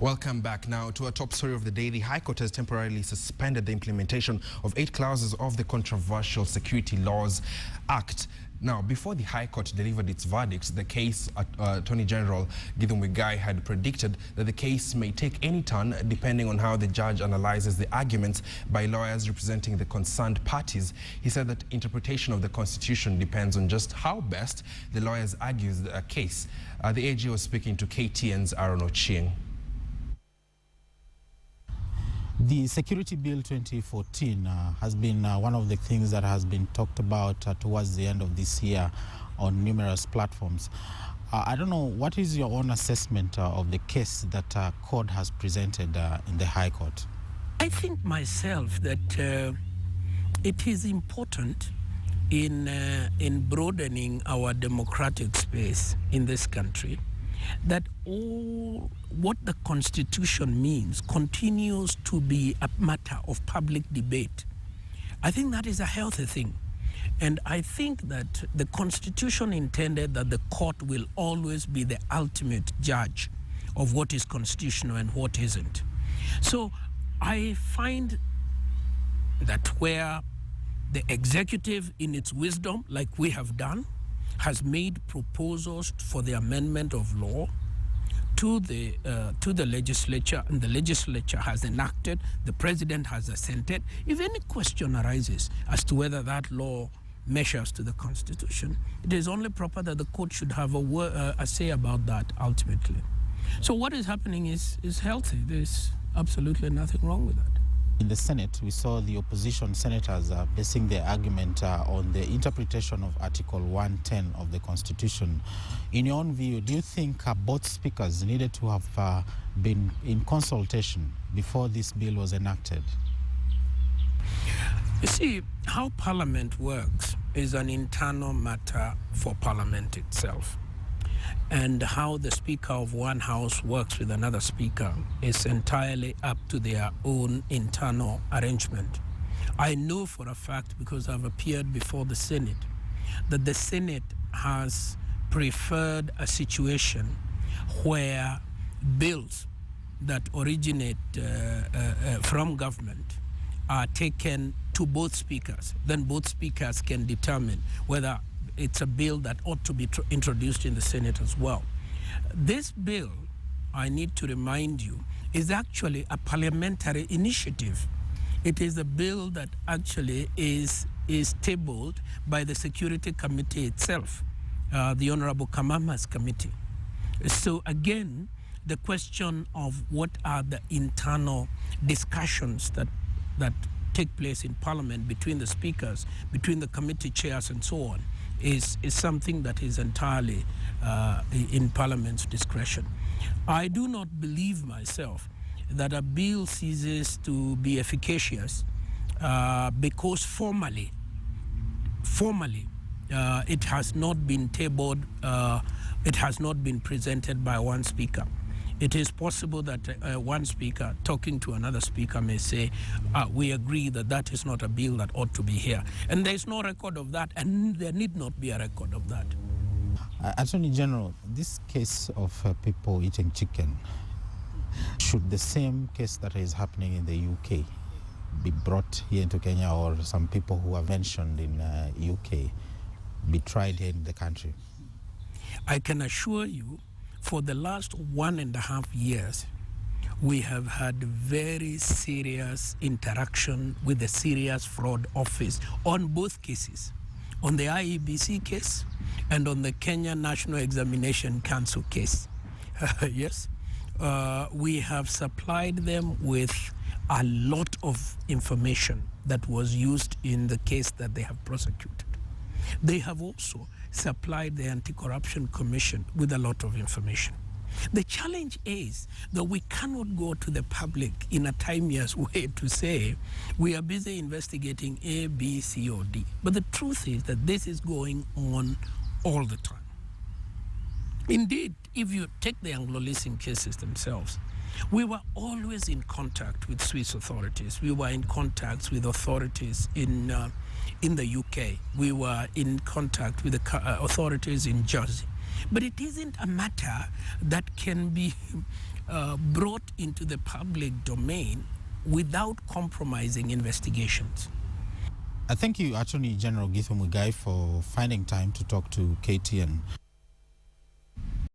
Welcome back now to our top story of the day. The High Court has temporarily suspended the implementation of 8 clauses of the controversial Security Laws Act. Now, before the High Court delivered its verdict, the case Attorney General Githu Muigai had predicted that the case may take any turn depending on how the judge analyzes the arguments by lawyers representing the concerned parties. He said that interpretation of the Constitution depends on just how best the lawyers argue the case. The AG was speaking to KTN's Aaron Ochieng. The Security Bill 2014 has been one of the things that has been talked about towards the end of this year on numerous platforms. I don't know, what is your own assessment of the case that court has presented in the High Court? I think myself that it is important in broadening our democratic space in this country that all what the Constitution means continues to be a matter of public debate. I think that is a healthy thing. And I think that the Constitution intended that the court will always be the ultimate judge of what is constitutional and what isn't. So I find that where the executive, in its wisdom, like we have done, has made proposals for the amendment of law to the legislature, and the legislature has enacted, the president has assented. If any question arises as to whether that law measures to the Constitution, it is only proper that the court should have a say about that ultimately. So what is happening is healthy. There's absolutely nothing wrong with that. In the Senate, we saw the opposition senators basing their argument on the interpretation of Article 110 of the Constitution. In your own view, do you think both speakers needed to have been in consultation before this bill was enacted? You see, how Parliament works is an internal matter for Parliament itself. And how the Speaker of one House works with another Speaker is entirely up to their own internal arrangement. I know for a fact, because I've appeared before the Senate, that the Senate has preferred a situation where bills that originate from government are taken to both speakers. Then both speakers can determine whether it's a bill that ought to be introduced in the Senate as well. This bill, I need to remind you, is actually a parliamentary initiative. It is a bill that actually is tabled by the Security Committee itself, the Honorable Kamama's committee. So again, the question of what are the internal discussions that take place in Parliament between the speakers, between the committee chairs and so on, is something that is entirely in Parliament's discretion. I do not believe myself that a bill ceases to be efficacious because formally it has not been tabled, it has not been presented by one speaker. It is possible that one speaker talking to another speaker may say, we agree that that is not a bill that ought to be here. And there is no record of that, and there need not be a record of that. Attorney General, this case of people eating chicken, should the same case that is happening in the UK be brought here into Kenya, or some people who are mentioned in UK be tried here in the country? I can assure you, for the last 1.5 years, we have had very serious interaction with the Serious Fraud Office on both cases, on the IEBC case and on the Kenya National Examination Council case. Yes, we have supplied them with a lot of information that was used in the case that they have prosecuted. They have also supplied the Anti-Corruption Commission with a lot of information. The challenge is that we cannot go to the public in a timeous way to say we are busy investigating A, B, C, or D. But the truth is that this is going on all the time. Indeed, if you take the Anglo-Leasing cases themselves, we were always in contact with Swiss authorities. We were in contact with authorities in the UK. We were in contact with the authorities in Jersey. But it isn't a matter that can be brought into the public domain without compromising investigations. I thank you, Attorney General Githu Muigai, for finding time to talk to KTN.